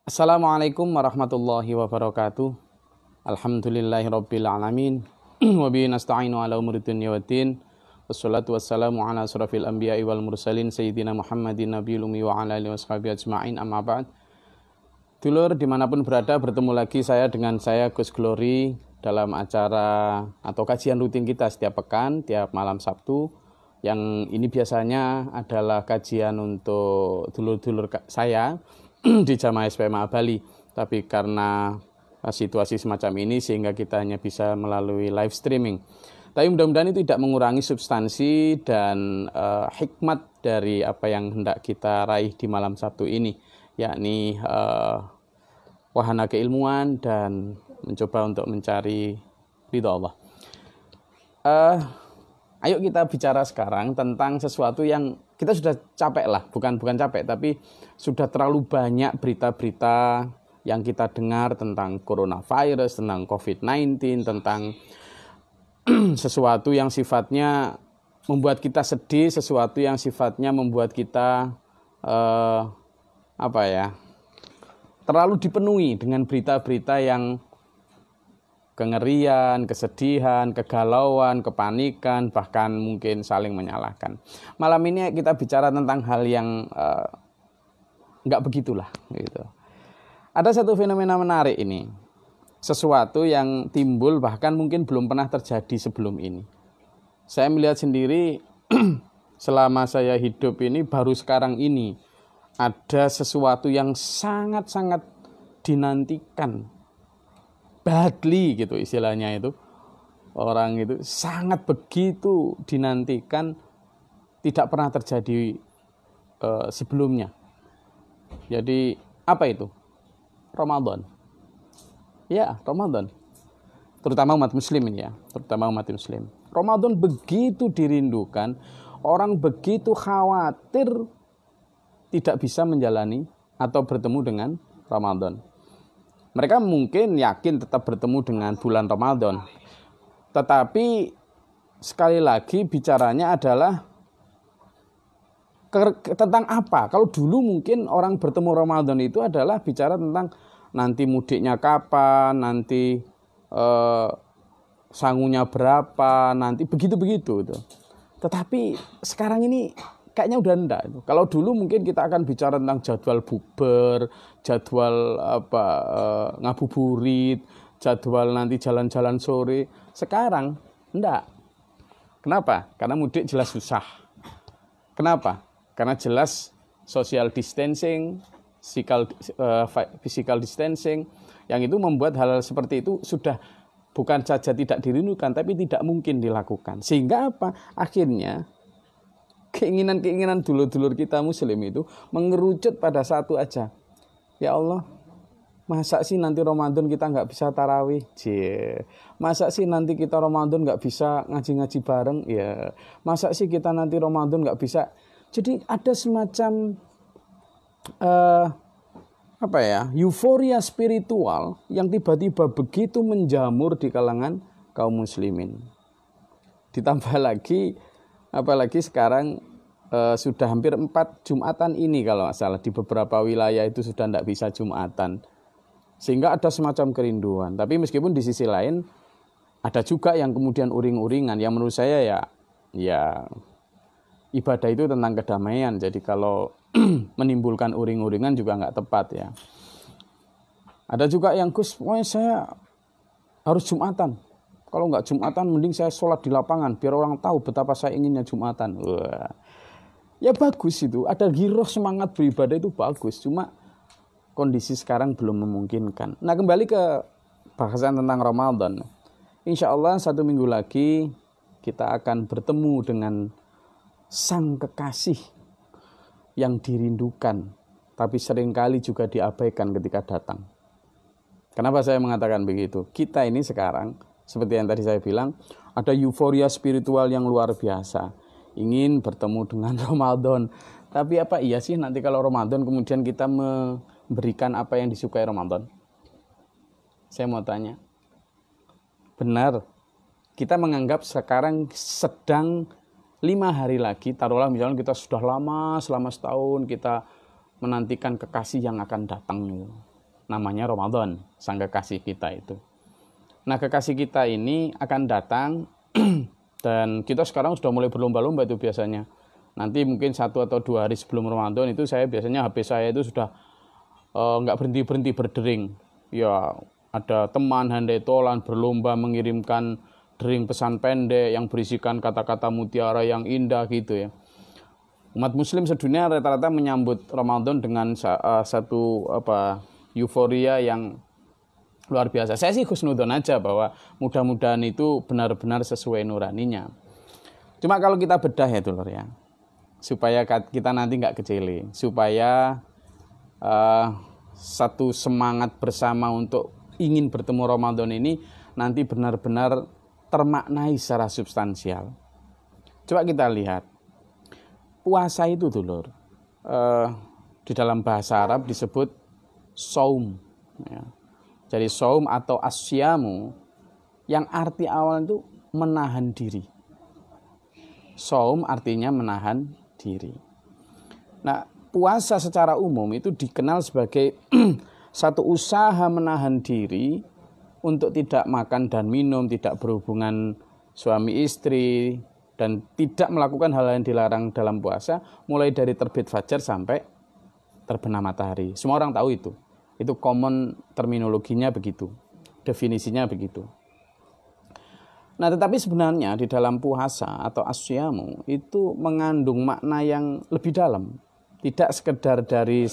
Assalamualaikum warahmatullahi wabarakatuh. Alhamdulillahirabbil alamin. Wa bihi nasta'inu ala umuri dunya waddin. Wassalatu wassalamu ala asrafil anbiya'i wal mursalin sayyidina Muhammadin nabiyil ummi wa ala alihi washabihi ajma'in, amma ba'd. Dulur dimanapun berada, bertemu lagi dengan saya Gus Glory dalam acara atau kajian rutin kita setiap pekan, tiap malam Sabtu. Yang ini biasanya adalah kajian untuk dulur-dulur saya di Jamaah SPMA Bali, tapi karena situasi semacam ini sehingga kita hanya bisa melalui live streaming. Tapi mudah-mudahan itu tidak mengurangi substansi dan hikmat dari apa yang hendak kita raih di malam Sabtu ini, yakni wahana keilmuan dan mencoba untuk mencari ridha Allah. Ayo kita bicara sekarang tentang sesuatu yang kita sudah capek lah, bukan capek, tapi sudah terlalu banyak berita-berita yang kita dengar tentang coronavirus, tentang COVID-19, tentang sesuatu yang sifatnya membuat kita sedih, sesuatu yang sifatnya membuat kita terlalu dipenuhi dengan berita-berita yang kengerian, kesedihan, kegalauan, kepanikan, bahkan mungkin saling menyalahkan. Malam ini kita bicara tentang hal yang nggak begitulah. Gitu. Ada satu fenomena menarik ini, sesuatu yang timbul bahkan mungkin belum pernah terjadi sebelum ini. Saya melihat sendiri selama saya hidup ini, baru sekarang ini ada sesuatu yang sangat-sangat dinantikan. Badly gitu istilahnya itu. Orang itu sangat begitu dinantikan, tidak pernah terjadi sebelumnya. Jadi apa itu? Ramadan. Ya, Ramadan. Terutama umat muslim ini ya, terutama umat muslim. Ramadan begitu dirindukan, orang begitu khawatir tidak bisa menjalani atau bertemu dengan Ramadan. Mereka mungkin yakin tetap bertemu dengan bulan Ramadan. Tetapi sekali lagi bicaranya adalah tentang apa? Kalau dulu mungkin orang bertemu Ramadan itu adalah bicara tentang nanti mudiknya kapan, nanti sangunya berapa, nanti begitu-begitu. Tetapi sekarang ini kayaknya udah enggak. Kalau dulu mungkin kita akan bicara tentang jadwal bukber, jadwal ngabuburit, jadwal nanti jalan-jalan sore. Sekarang enggak. Kenapa? Karena mudik jelas susah. Kenapa? Karena jelas social distancing, physical distancing, yang itu membuat hal seperti itu sudah bukan saja tidak dirindukan, tapi tidak mungkin dilakukan. Sehingga apa? Akhirnya keinginan-keinginan dulur-dulur kita muslim itu mengerucut pada satu aja. Ya Allah, masa sih nanti Ramadan kita nggak bisa tarawih? Masa sih nanti kita Ramadan nggak bisa ngaji-ngaji bareng? Ya. Masa sih kita nanti Ramadan nggak bisa? Jadi ada semacam euforia spiritual yang tiba-tiba begitu menjamur di kalangan kaum muslimin. Ditambah lagi, apalagi sekarang sudah hampir 4 Jumatan ini kalau nggak salah, di beberapa wilayah itu sudah tidak bisa Jumatan. Sehingga ada semacam kerinduan. Tapi meskipun di sisi lain ada juga yang kemudian uring-uringan, yang menurut saya ya ibadah itu tentang kedamaian. Jadi kalau menimbulkan uring-uringan juga nggak tepat ya. Ada juga yang Gus, saya harus Jumatan. Kalau nggak Jumatan, mending saya sholat di lapangan, biar orang tahu betapa saya inginnya Jumatan. Wah. Ya bagus itu, ada giroh semangat beribadah itu bagus. Cuma kondisi sekarang belum memungkinkan. Nah, kembali ke bahasan tentang Ramadan. Insya Allah 1 minggu lagi kita akan bertemu dengan sang kekasih yang dirindukan, tapi seringkali juga diabaikan ketika datang. Kenapa saya mengatakan begitu? Kita ini sekarang, seperti yang tadi saya bilang, ada euforia spiritual yang luar biasa. Ingin bertemu dengan Ramadan. Tapi apa iya sih nanti kalau Ramadan kemudian kita memberikan apa yang disukai Ramadan? Saya mau tanya. Benar, kita menganggap sekarang sedang 5 hari lagi, taruhlah misalnya kita sudah lama, selama setahun kita menantikan kekasih yang akan datang. namanya Ramadan, sang kekasih kita itu. Nah, kekasih kita ini akan datang dan kita sekarang sudah mulai berlomba-lomba itu biasanya. Nanti mungkin 1 atau 2 hari sebelum Ramadan itu saya biasanya HP saya itu sudah nggak berhenti-berhenti berdering. Ya, ada teman handai tolan berlomba mengirimkan dering pesan pendek yang berisikan kata-kata mutiara yang indah gitu ya. Umat muslim sedunia rata-rata menyambut Ramadan dengan satu euforia yang luar biasa. Saya sih husnudon aja bahwa mudah-mudahan itu benar-benar sesuai nuraninya. Cuma kalau kita bedah ya dulur ya, supaya kita nanti nggak kecele, supaya satu semangat bersama untuk ingin bertemu Ramadan ini nanti benar-benar termaknai secara substansial. Coba kita lihat, puasa itu dulur, di dalam bahasa Arab disebut saum. Ya. Jadi saum atau asyamu yang arti awal itu menahan diri. Saum artinya menahan diri. Nah, puasa secara umum itu dikenal sebagai satu usaha menahan diri untuk tidak makan dan minum, tidak berhubungan suami istri, dan tidak melakukan hal yang dilarang dalam puasa, mulai dari terbit fajar sampai terbenam matahari. Semua orang tahu itu. Itu common terminologinya begitu, definisinya begitu. Nah, tetapi sebenarnya di dalam puasa atau asyamu itu mengandung makna yang lebih dalam. Tidak sekedar dari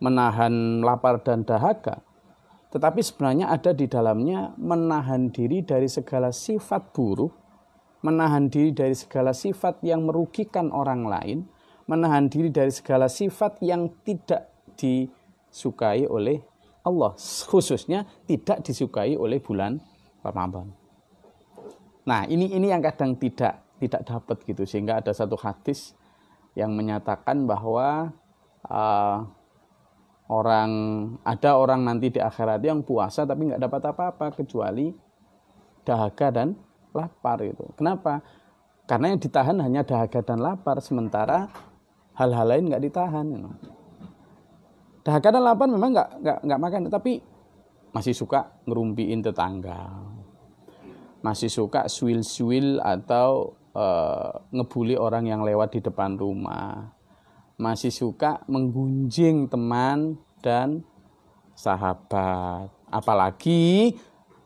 menahan lapar dan dahaga, tetapi sebenarnya ada di dalamnya menahan diri dari segala sifat buruk, menahan diri dari segala sifat yang merugikan orang lain, menahan diri dari segala sifat yang tidak disukai oleh Allah, khususnya tidak disukai oleh bulan Ramadan. Nah, ini yang kadang tidak dapat gitu, sehingga ada satu hadis yang menyatakan bahwa ada orang nanti di akhirat yang puasa tapi nggak dapat apa-apa kecuali dahaga dan lapar itu. Kenapa? Karena yang ditahan hanya dahaga dan lapar, sementara hal-hal lain nggak ditahan. Dahaga dan lapar memang nggak makan, tapi masih suka ngerumpiin tetangga, masih suka swil atau ngebully orang yang lewat di depan rumah, masih suka menggunjing teman dan sahabat. Apalagi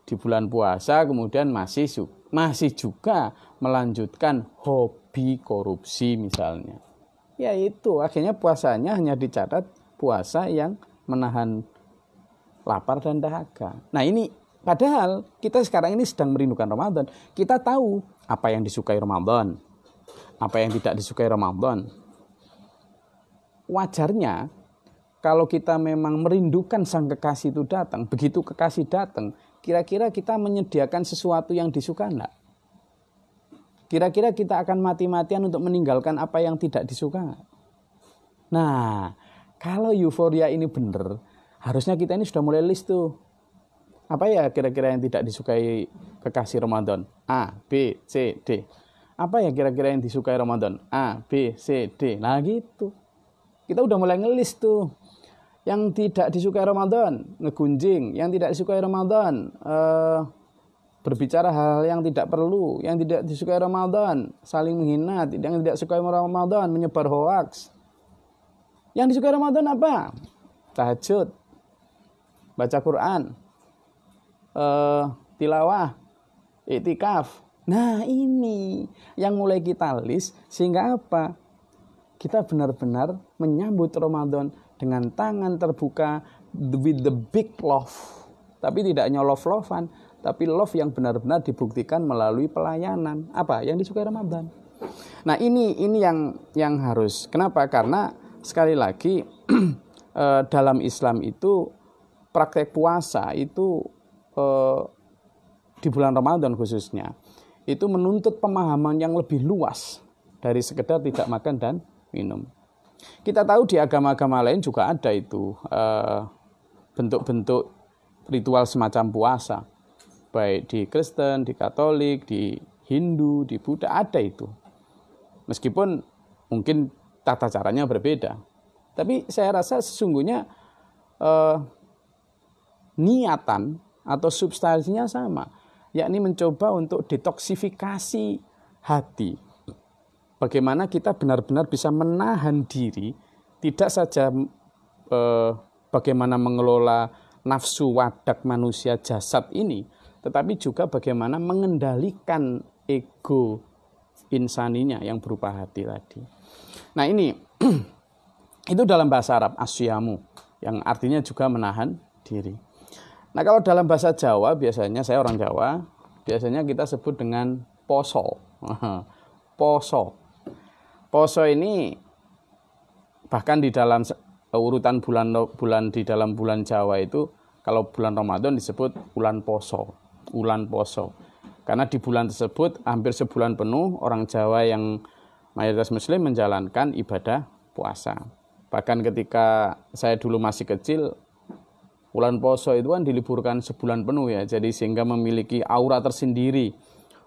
di bulan puasa kemudian masih juga melanjutkan hobi korupsi misalnya. Ya itu, akhirnya puasanya hanya dicatat puasa yang menahan lapar dan dahaga. Nah ini, padahal kita sekarang ini sedang merindukan Ramadan. Kita tahu apa yang disukai Ramadan, apa yang tidak disukai Ramadan. Wajarnya kalau kita memang merindukan sang kekasih itu datang, begitu kekasih datang, kira-kira kita menyediakan sesuatu yang disuka enggak? Kira-kira kita akan mati-matian untuk meninggalkan apa yang tidak disuka? Nah, kalau euforia ini benar, harusnya kita ini sudah mulai list tuh. Apa ya kira-kira yang tidak disukai kekasih Ramadan? A, B, C, D. Apa ya kira-kira yang disukai Ramadan? A, B, C, D. Nah gitu. Kita udah mulai ngelis tuh. Yang tidak disukai Ramadan, ngegunjing. Yang tidak disukai Ramadan, berbicara hal yang tidak perlu. Yang tidak disukai Ramadan, saling menghina. Yang tidak disukai Ramadan, menyebar hoaks. Yang disukai Ramadan apa? Tahajud, baca Quran, tilawah, iktikaf. Nah ini yang mulai kita list, sehingga apa? Kita benar-benar menyambut Ramadan dengan tangan terbuka, with the big love. Tapi tidak hanya love-lovean, tapi love yang benar-benar dibuktikan melalui pelayanan. Apa? Yang disukai Ramadan. Nah ini yang harus. Kenapa? Karena sekali lagi dalam Islam itu praktek puasa itu di bulan Ramadan khususnya itu menuntut pemahaman yang lebih luas dari sekedar tidak makan dan minum. Kita tahu di agama-agama lain juga ada itu bentuk-bentuk ritual semacam puasa, baik di Kristen, di Katolik, di Hindu, di Buddha, ada itu. Meskipun mungkin tata caranya berbeda, tapi saya rasa sesungguhnya niatan atau substansinya sama, yakni mencoba untuk detoksifikasi hati. Bagaimana kita benar-benar bisa menahan diri, tidak saja bagaimana mengelola nafsu wadak manusia jasad ini, tetapi juga bagaimana mengendalikan ego insaninya yang berupa hati tadi. Nah ini itu dalam bahasa Arab asyamu, yang artinya juga menahan diri. Nah kalau dalam bahasa Jawa, biasanya saya orang Jawa, biasanya kita sebut dengan poso. Poso ini bahkan di dalam urutan bulan di dalam bulan Jawa itu, kalau bulan Ramadan disebut bulan poso, ulan poso. Karena di bulan tersebut hampir sebulan penuh orang Jawa yang mayoritas muslim menjalankan ibadah puasa. Bahkan ketika saya dulu masih kecil, bulan poso itu kan diliburkan sebulan penuh ya. Jadi sehingga memiliki aura tersendiri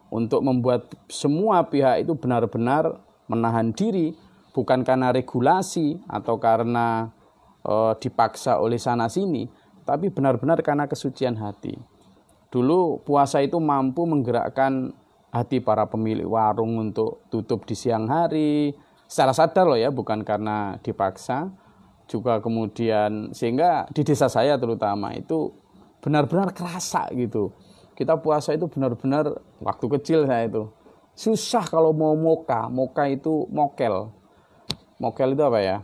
untuk membuat semua pihak itu benar-benar menahan diri, bukan karena regulasi atau karena dipaksa oleh sana sini, tapi benar-benar karena kesucian hati. Dulu puasa itu mampu menggerakkan hati para pemilik warung untuk tutup di siang hari, secara sadar loh ya, bukan karena dipaksa. Juga kemudian sehingga di desa saya terutama itu benar-benar kerasa gitu. Kita puasa itu benar-benar, waktu kecil saya itu susah kalau mau moka itu mokel itu apa ya?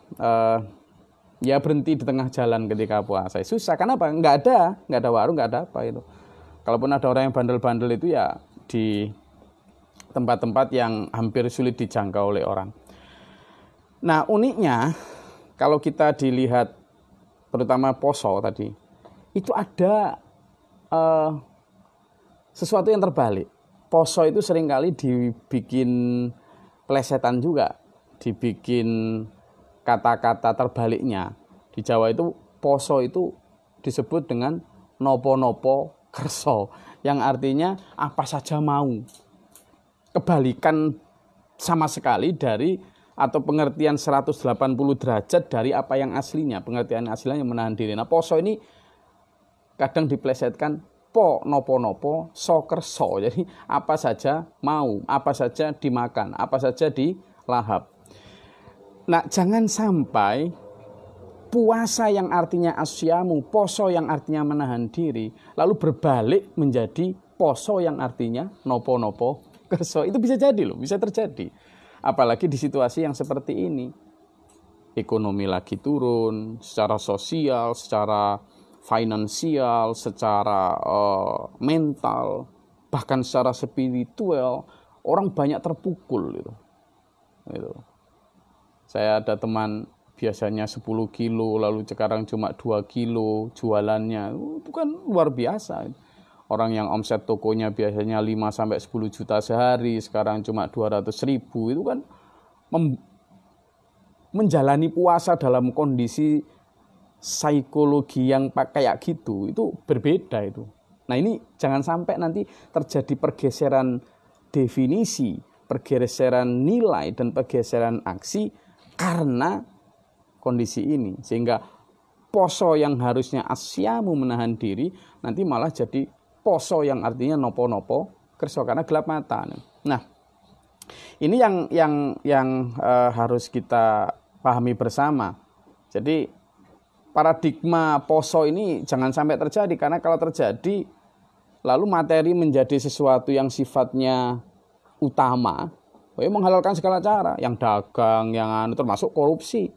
Ya berhenti di tengah jalan ketika puasa. Susah, kenapa? Nggak ada warung, nggak ada apa itu. Kalaupun ada orang yang bandel-bandel itu ya di tempat-tempat yang hampir sulit dijangkau oleh orang. Nah uniknya kalau kita dilihat terutama poso tadi, itu ada sesuatu yang terbalik. Poso itu seringkali dibikin plesetan juga, dibikin kata-kata terbaliknya. Di Jawa itu poso itu disebut dengan nopo-nopo kerso, yang artinya apa saja mau. Kebalikan sama sekali dari atau pengertian 180 derajat dari apa yang aslinya. Pengertian aslinya menahan diri. Nah poso ini kadang diplesetkan po nopo-nopo so kerso. Jadi apa saja mau, apa saja dimakan, apa saja dilahap. Nah jangan sampai puasa yang artinya asyamu, poso yang artinya menahan diri, lalu berbalik menjadi poso yang artinya nopo-nopo kerso. Itu bisa jadi loh, bisa terjadi. Apalagi di situasi yang seperti ini. Ekonomi lagi turun, secara sosial, secara finansial, secara mental, bahkan secara spiritual, orang banyak terpukul gitu. Saya ada teman biasanya 10 kilo, lalu sekarang cuma 2 kilo jualannya. Itu kan luar biasa. Orang yang omset tokonya biasanya 5-10 juta sehari, sekarang cuma 200.000. Itu kan menjalani puasa dalam kondisi psikologi yang kayak gitu, itu berbeda itu. Nah ini jangan sampai nanti terjadi pergeseran definisi, pergeseran nilai, dan pergeseran aksi karena kondisi ini, sehingga poso yang harusnya asyamu menahan diri nanti malah jadi poso yang artinya nopo-nopo kerso karena gelap mata. Nah ini yang harus kita pahami bersama. Jadi paradigma poso ini jangan sampai terjadi, karena kalau terjadi lalu materi menjadi sesuatu yang sifatnya utama, menghalalkan segala cara, yang dagang, yang termasuk korupsi,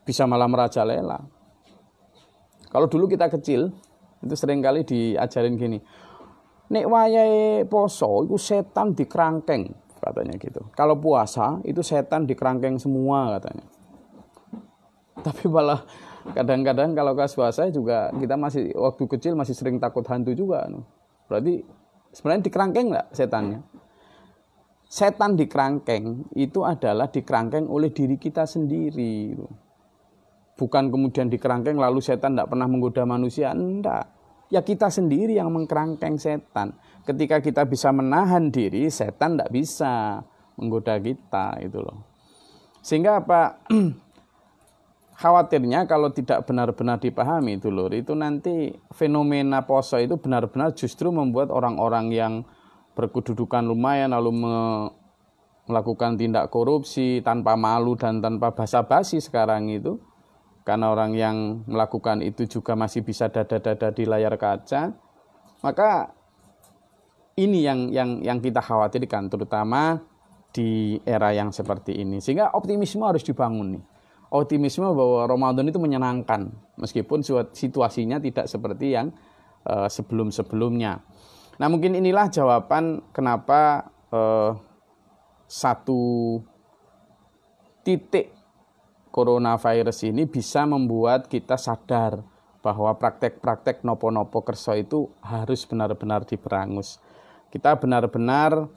bisa malah merajalela. Kalau dulu kita kecil, itu seringkali diajarin gini, nek wayahe poso itu setan dikerangkeng, katanya gitu. Kalau puasa itu setan dikerangkeng semua, katanya. Tapi malah kadang-kadang kalau pas puasa juga kita masih waktu kecil masih sering takut hantu juga. Berarti sebenarnya dikerangkeng enggak setannya? Setan dikerangkeng itu adalah dikerangkeng oleh diri kita sendiri. Bukan kemudian dikerangkeng lalu setan tidak pernah menggoda manusia. Enggak. Ya kita sendiri yang mengkerangkeng setan. Ketika kita bisa menahan diri, setan tidak bisa menggoda kita. Itu loh. Sehingga apa? khawatirnya kalau tidak benar-benar dipahami dulur, itu nanti fenomena poso itu benar-benar justru membuat orang-orang yang berkedudukan lumayan lalu melakukan tindak korupsi tanpa malu dan tanpa basa-basi sekarang itu, karena orang yang melakukan itu juga masih bisa dada-dada di layar kaca, maka ini yang kita khawatirkan terutama di era yang seperti ini. Sehingga optimisme harus dibangun nih. Optimisme bahwa Ramadan itu menyenangkan meskipun situasinya tidak seperti yang sebelum-sebelumnya. Nah, mungkin inilah jawaban kenapa satu titik coronavirus ini bisa membuat kita sadar bahwa praktek-praktek nopo-nopo kerso itu harus benar-benar diberangus. Kita benar-benar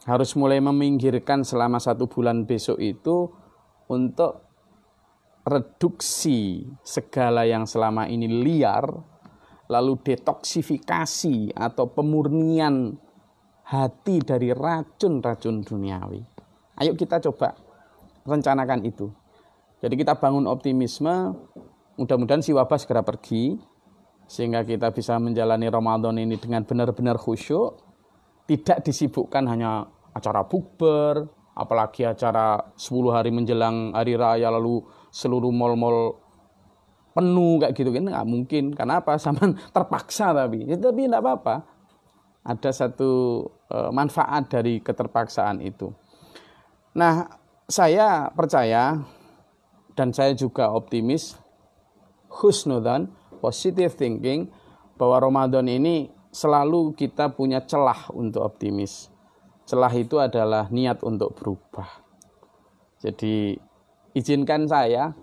harus mulai meminggirkan selama 1 bulan besok itu untuk reduksi segala yang selama ini liar, lalu detoksifikasi atau pemurnian hati dari racun-racun duniawi. Ayo kita coba rencanakan itu. Jadi kita bangun optimisme, mudah-mudahan si wabah segera pergi, sehingga kita bisa menjalani Ramadan ini dengan benar-benar khusyuk, tidak disibukkan hanya acara bukber, apalagi acara 10 hari menjelang hari raya, lalu seluruh mal-mal penuh kayak gitu kan, nggak mungkin. Karena apa? Sama terpaksa tapi tidak apa-apa. Ada satu manfaat dari keterpaksaan itu. Nah, saya percaya dan saya juga optimis, husnudzan, positive thinking, bahwa Ramadan ini selalu kita punya celah untuk optimis. Celah itu adalah niat untuk berubah. Jadi izinkan saya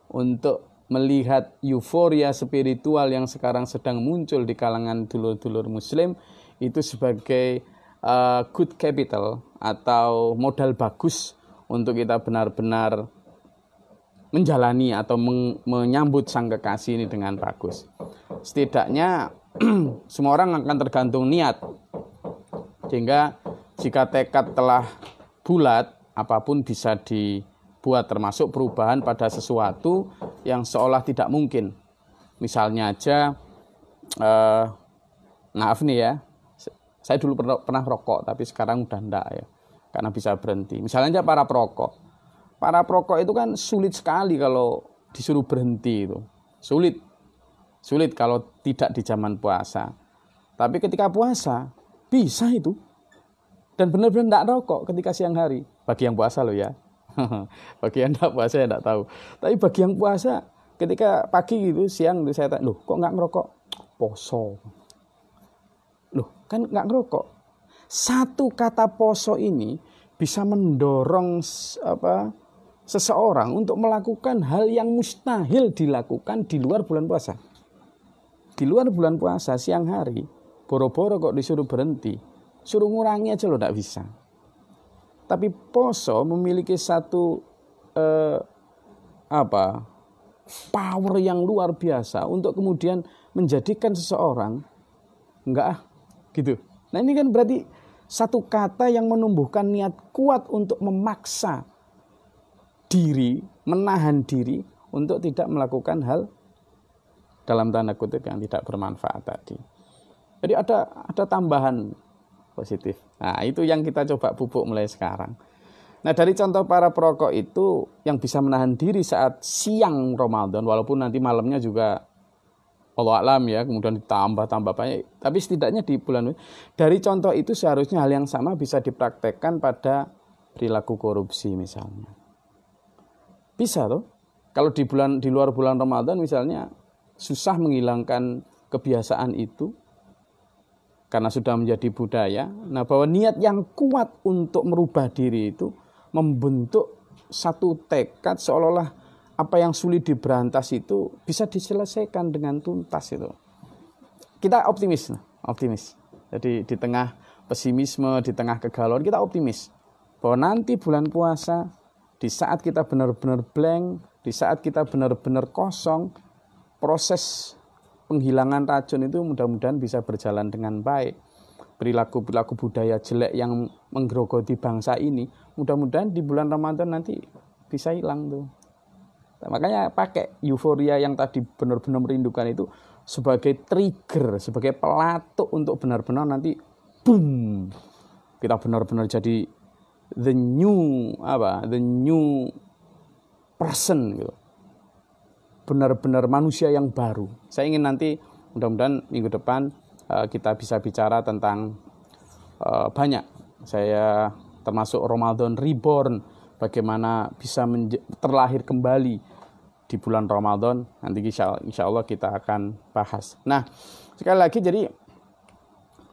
untuk melihat euforia spiritual yang sekarang sedang muncul di kalangan dulur-dulur muslim itu sebagai good capital atau modal bagus untuk kita benar-benar menjalani atau menyambut sang kekasih ini dengan bagus. Setidaknya semua orang akan tergantung niat. Sehingga jika tekad telah bulat, apapun bisa dibuat, termasuk perubahan pada sesuatu yang seolah tidak mungkin. Misalnya aja, maaf nih ya, saya dulu pernah rokok, tapi sekarang udah enggak ya, karena bisa berhenti. Misalnya aja para perokok. Para perokok itu kan sulit sekali kalau disuruh berhenti itu. Sulit kalau tidak di zaman puasa. Tapi ketika puasa, bisa itu. Dan benar-benar enggak rokok ketika siang hari. Bagi yang puasa loh ya. Bagi yang enggak puasa ya enggak tahu. Tapi bagi yang puasa, ketika pagi gitu, siang gitu, saya tanya, loh kok enggak ngerokok? Poso. Loh, kan nggak ngerokok. Satu kata poso ini bisa mendorong seseorang untuk melakukan hal yang mustahil dilakukan di luar bulan puasa. Di luar bulan puasa siang hari, boro-boro kok disuruh berhenti, suruh ngurangi aja loh nggak bisa. Tapi poso memiliki satu power yang luar biasa untuk kemudian menjadikan seseorang gitu. Nah ini kan berarti satu kata yang menumbuhkan niat kuat untuk memaksa diri, menahan diri untuk tidak melakukan hal dalam tanda kutip yang tidak bermanfaat tadi. Jadi ada tambahan positif. Nah itu yang kita coba pupuk mulai sekarang. Nah dari contoh para perokok itu yang bisa menahan diri saat siang Ramadan, walaupun nanti malamnya juga Allah alam ya, kemudian ditambah banyak. Tapi setidaknya di bulan dari contoh itu seharusnya hal yang sama bisa dipraktekkan pada perilaku korupsi misalnya. Bisa tuh. Kalau di luar bulan Ramadan misalnya susah menghilangkan kebiasaan itu karena sudah menjadi budaya. Nah, bahwa niat yang kuat untuk merubah diri itu membentuk satu tekad seolah-olah apa yang sulit diberantas itu bisa diselesaikan dengan tuntas itu. Kita optimis. Jadi di tengah pesimisme, di tengah kegalauan kita optimis bahwa nanti bulan puasa, di saat kita benar-benar blank, di saat kita benar-benar kosong, proses penghilangan racun itu mudah-mudahan bisa berjalan dengan baik. Perilaku budaya jelek yang menggerogoti bangsa ini, mudah-mudahan di bulan Ramadan nanti bisa hilang tuh. Makanya pakai euforia yang tadi benar-benar merindukan itu sebagai trigger, sebagai pelatuk untuk benar-benar nanti boom, kita benar-benar jadi the new person gitu. Benar-benar manusia yang baru. Saya ingin nanti mudah-mudahan minggu depan kita bisa bicara tentang banyak. Saya termasuk Ramadan Reborn, bagaimana bisa terlahir kembali di bulan Ramadan. Nanti insya Allah kita akan bahas. Nah, sekali lagi jadi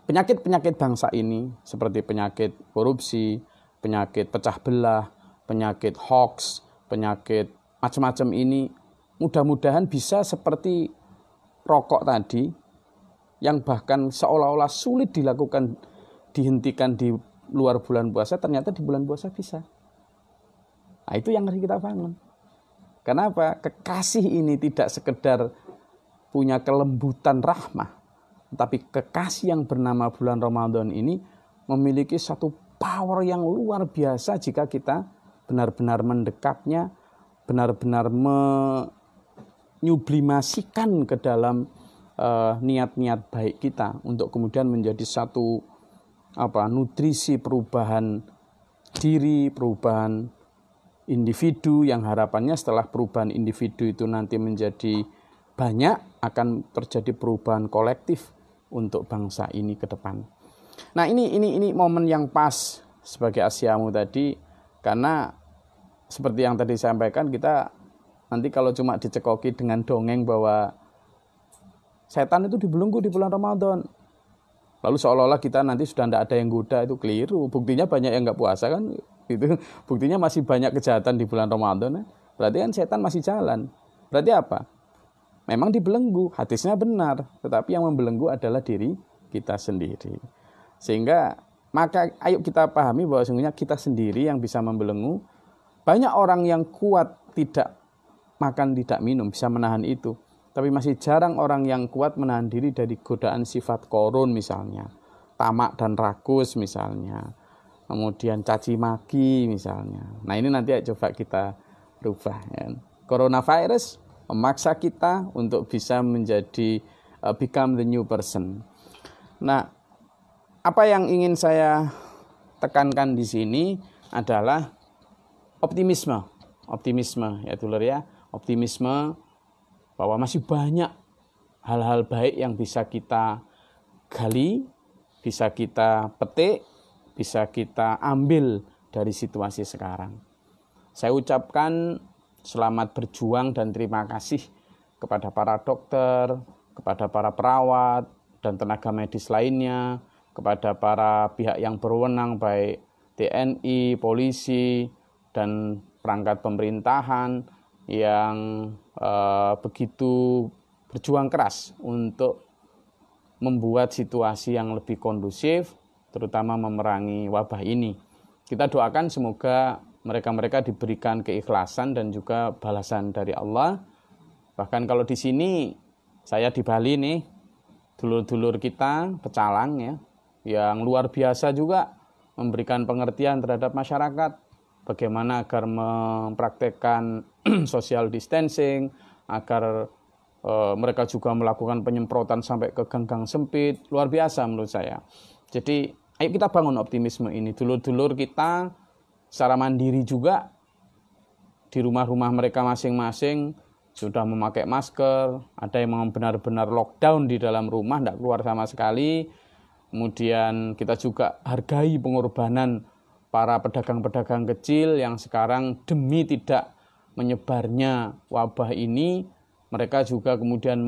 penyakit-penyakit bangsa ini seperti penyakit korupsi, penyakit pecah belah, penyakit hoax, penyakit macam-macam ini mudah-mudahan bisa seperti rokok tadi yang bahkan seolah-olah sulit dihentikan di luar bulan puasa, ternyata di bulan puasa bisa. Nah, itu yang harus kita bangun. Kenapa? Kekasih ini tidak sekedar punya kelembutan rahmah, tapi kekasih yang bernama bulan Ramadan ini memiliki satu power yang luar biasa jika kita benar-benar mendekapnya, benar-benar menyublimasikan ke dalam niat-niat baik kita untuk kemudian menjadi satu nutrisi perubahan diri, perubahan individu yang harapannya setelah perubahan individu itu nanti menjadi banyak, akan terjadi perubahan kolektif untuk bangsa ini ke depan. Nah, ini momen yang pas sebagai Asyamu tadi, karena seperti yang tadi saya sampaikan, kita nanti kalau cuma dicekoki dengan dongeng bahwa setan itu dibelenggu di bulan Ramadan, lalu seolah-olah kita nanti sudah tidak ada yang goda, itu keliru. Buktinya banyak yang nggak puasa kan, itu buktinya masih banyak kejahatan di bulan Ramadan. Berarti kan setan masih jalan. Berarti apa? Memang dibelenggu, hadisnya benar, tetapi yang membelenggu adalah diri kita sendiri. Sehingga maka ayo kita pahami bahwa sesungguhnya kita sendiri yang bisa membelenggu. Banyak orang yang kuat tidak makan, tidak minum, bisa menahan itu. Tapi masih jarang orang yang kuat menahan diri dari godaan sifat korun misalnya. Tamak dan rakus misalnya. Kemudian caci maki misalnya. Nah, ini nanti coba kita rubah. Ya. Coronavirus memaksa kita untuk bisa menjadi become the new person. Nah, apa yang ingin saya tekankan di sini adalah optimisme ya dulur ya. Optimisme bahwa masih banyak hal-hal baik yang bisa kita gali, bisa kita petik, bisa kita ambil dari situasi sekarang. Saya ucapkan selamat berjuang dan terima kasih kepada para dokter, kepada para perawat dan tenaga medis lainnya, kepada para pihak yang berwenang baik TNI, polisi, dan perangkat pemerintahan yang begitu berjuang keras untuk membuat situasi yang lebih kondusif, terutama memerangi wabah ini. Kita doakan semoga mereka-mereka diberikan keikhlasan dan juga balasan dari Allah. Bahkan kalau di sini, saya di Bali nih, dulur-dulur kita, pecalang ya, yang luar biasa juga memberikan pengertian terhadap masyarakat, bagaimana agar mempraktekkan social distancing, agar mereka juga melakukan penyemprotan sampai ke gang-gang sempit. Luar biasa menurut saya. Jadi ayo kita bangun optimisme ini. Dulur-dulur kita secara mandiri juga di rumah-rumah mereka masing-masing sudah memakai masker. Ada yang benar-benar lockdown di dalam rumah, tidak keluar sama sekali. Kemudian kita juga hargai pengorbanan para pedagang-pedagang kecil yang sekarang demi tidak menyebarnya wabah ini, mereka juga kemudian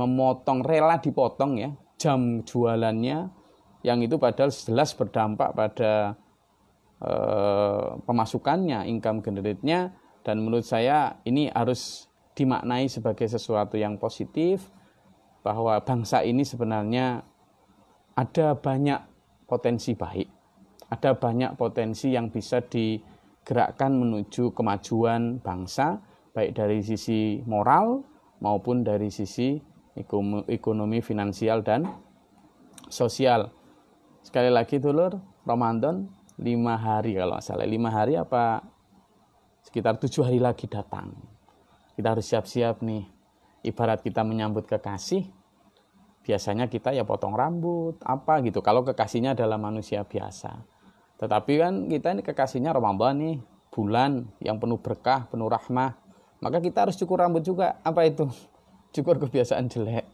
rela dipotong ya jam jualannya, yang itu padahal jelas berdampak pada pemasukannya, income generate-nya, dan menurut saya ini harus dimaknai sebagai sesuatu yang positif, bahwa bangsa ini sebenarnya ada banyak potensi baik, ada banyak potensi yang bisa digerakkan menuju kemajuan bangsa, baik dari sisi moral maupun dari sisi ekonomi, finansial, dan sosial. Sekali lagi dulur, Ramadan 5 hari kalau salah, 5 hari apa sekitar 7 hari lagi datang. Kita harus siap-siap nih. Ibarat kita menyambut kekasih, biasanya kita ya potong rambut, apa gitu. Kalau kekasihnya adalah manusia biasa. Tetapi kan kita ini kekasihnya Ramadan nih, bulan yang penuh berkah, penuh rahmah. Maka kita harus cukur rambut juga. Apa itu? Cukur kebiasaan jelek.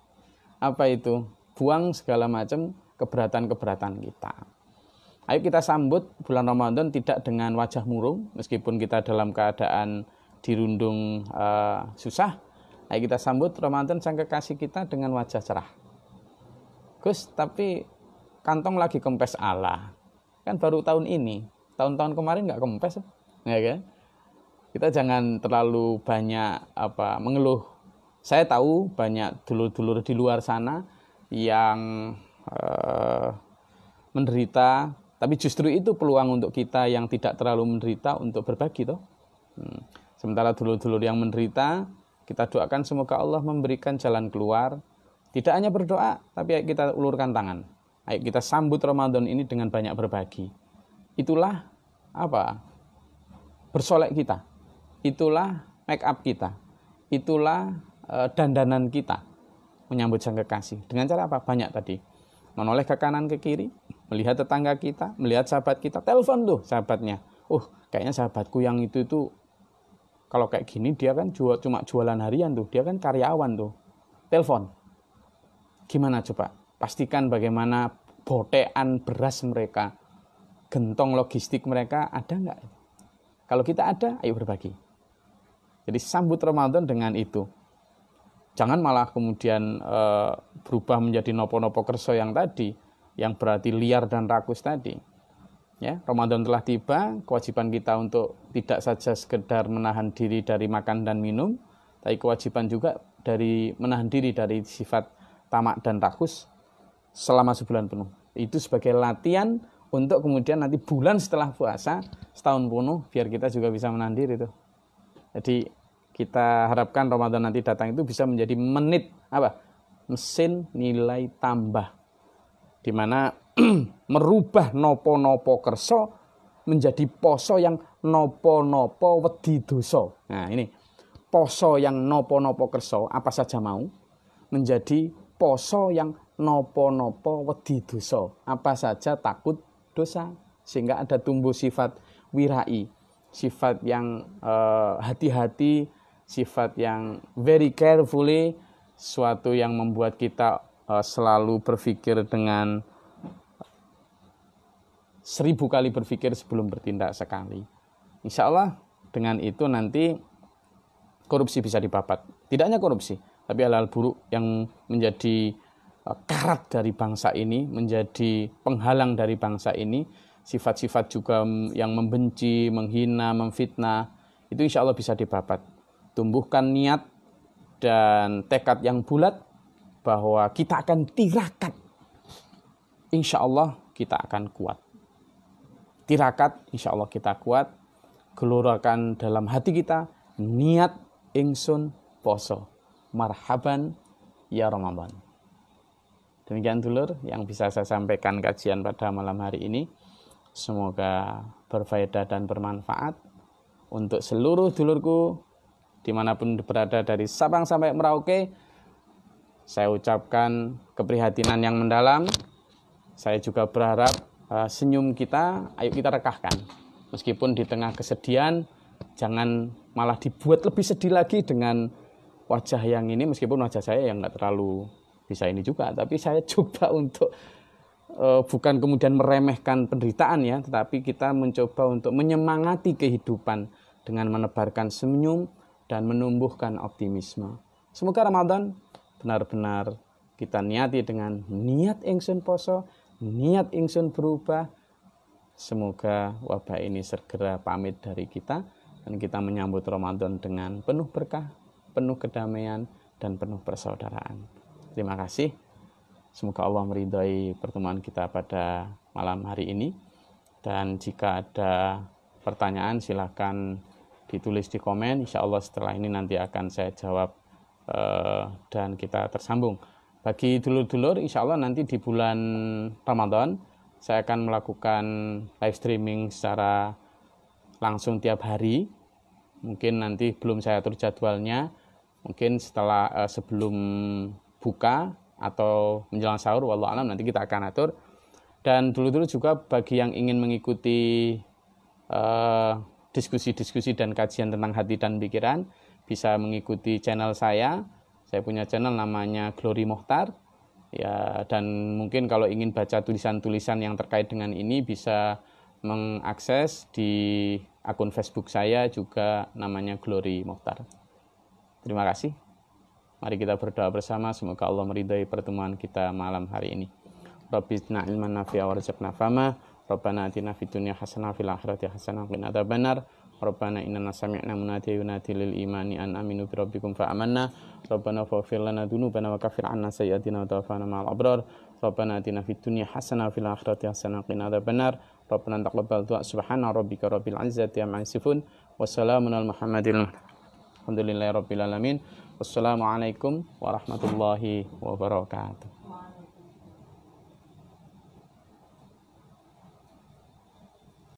Apa itu? Buang segala macam keberatan-keberatan kita. Ayo kita sambut bulan Ramadan tidak dengan wajah murung, meskipun kita dalam keadaan dirundung susah. Ayo kita sambut Ramadan sang kekasih kita dengan wajah cerah. Gus, tapi kantong lagi kempes ala. Kan baru tahun ini. Tahun-tahun kemarin nggak kempes, ya kan? Kita jangan terlalu banyak mengeluh. Saya tahu banyak dulur-dulur di luar sana yang menderita, tapi justru itu peluang untuk kita yang tidak terlalu menderita untuk berbagi toh. Sementara dulur-dulur yang menderita, kita doakan semoga Allah memberikan jalan keluar. Tidak hanya berdoa, tapi ayo kita ulurkan tangan. Ayo kita sambut Ramadan ini dengan banyak berbagi. Itulah bersolek kita. Itulah make up kita. Itulah dandanan kita menyambut sang kekasih. Dengan cara apa? Banyak tadi. Menoleh ke kanan ke kiri, melihat tetangga kita, melihat sahabat kita, telepon tuh sahabatnya. Kayaknya sahabatku yang itu kalau kayak gini dia kan cuma jualan harian tuh, dia kan karyawan tuh. Telepon. Gimana coba? Pastikan bagaimana botean beras mereka, gentong logistik mereka ada nggak? Kalau kita ada, ayo berbagi. Jadi sambut Ramadan dengan itu. Jangan malah kemudian berubah menjadi nopo-nopo kerso yang tadi, yang berarti liar dan rakus tadi. Ya, Ramadan telah tiba, kewajiban kita untuk tidak saja sekedar menahan diri dari makan dan minum, tapi kewajiban juga dari menahan diri dari sifat tamak dan rakus selama sebulan penuh. Itu sebagai latihan untuk kemudian nanti bulan setelah puasa setahun penuh biar kita juga bisa menahan diri tuh. Jadi kita harapkan Ramadan nanti datang itu bisa menjadi mesin nilai tambah, di mana merubah nopo-nopo kerso menjadi poso yang nopo-nopo wedi dosa. Nah ini poso yang nopo-nopo kerso apa saja mau menjadi poso yang nopo-nopo wedi dosa apa saja takut dosa, sehingga ada tumbuh sifat wirai, sifat yang hati-hati, sifat yang very carefully, suatu yang membuat kita selalu berpikir dengan 1000 kali berpikir sebelum bertindak sekali. Insya Allah dengan itu nanti korupsi bisa dibabat. Tidak hanya korupsi, tapi hal-hal buruk yang menjadi karat dari bangsa ini, menjadi penghalang dari bangsa ini, sifat-sifat juga yang membenci, menghina, memfitnah, itu insya Allah bisa dibabat. Tumbuhkan niat dan tekad yang bulat bahwa kita akan tirakat. Insya Allah kita akan kuat. Tirakat insya Allah kita kuat. Gelorakan dalam hati kita niat ingsun poso. Marhaban ya Ramadan. Demikian dulur yang bisa saya sampaikan kajian pada malam hari ini. Semoga berfaedah dan bermanfaat untuk seluruh dulurku dimanapun berada dari Sabang sampai Merauke. Saya ucapkan keprihatinan yang mendalam. Saya juga berharap senyum kita, ayo kita rekahkan. Meskipun di tengah kesedihan, jangan malah dibuat lebih sedih lagi dengan wajah yang ini. Meskipun wajah saya yang nggak terlalu bisa ini juga, tapi saya coba untuk bukan kemudian meremehkan penderitaan ya, tetapi kita mencoba untuk menyemangati kehidupan dengan menebarkan senyum dan menumbuhkan optimisme. Semoga Ramadan benar-benar kita niati dengan niat ingsun poso, niat ingsun berubah. Semoga wabah ini segera pamit dari kita dan kita menyambut Ramadan dengan penuh berkah, penuh kedamaian dan penuh persaudaraan. Terima kasih. Semoga Allah meridhai pertemuan kita pada malam hari ini. Dan jika ada pertanyaan silahkan ditulis di komen. Insya Allah setelah ini nanti akan saya jawab dan kita tersambung. Bagi dulur-dulur, insya Allah nanti di bulan Ramadan saya akan melakukan live streaming secara langsung tiap hari Mungkin nanti belum saya atur jadwalnya, mungkin setelah sebelum buka atau menjelang sahur, wallahu alam, nanti kita akan atur. Dan dulu-dulu juga bagi yang ingin mengikuti diskusi-diskusi dan kajian tentang hati dan pikiran, bisa mengikuti channel saya. Saya punya channel namanya Glory Mohtar. Ya, dan mungkin kalau ingin baca tulisan-tulisan yang terkait dengan ini bisa mengakses di akun Facebook saya juga namanya Glory Mohtar. Terima kasih. Mari kita berdoa bersama, semoga Allah meridai pertemuan kita malam hari ini. Rabbi zidna ilman nafi'a warzuqna fahma. Rabbana atina fid dunya hasanah fil akhirati hasanah wa qina adzabannar. Rabbana innana sami'na munadiyan yunadi lil imani an aminu bi rabbikum fa amanna. Rabbana faghfir lana dzunubana wa kaffir 'anna sayyi'atina wa tawaffana ma'al abrar. Rabbana atina fid dunya hasanah fil akhirati hasanah wa qina adzabannar. Rabbana taqabbal du'a subhana rabbika rabbil 'izzati amma yasifun. Wassalamun ala Muhammadin. Alhamdulillahirabbil alamin. Wassalamualaikum warahmatullahi wabarakatuh.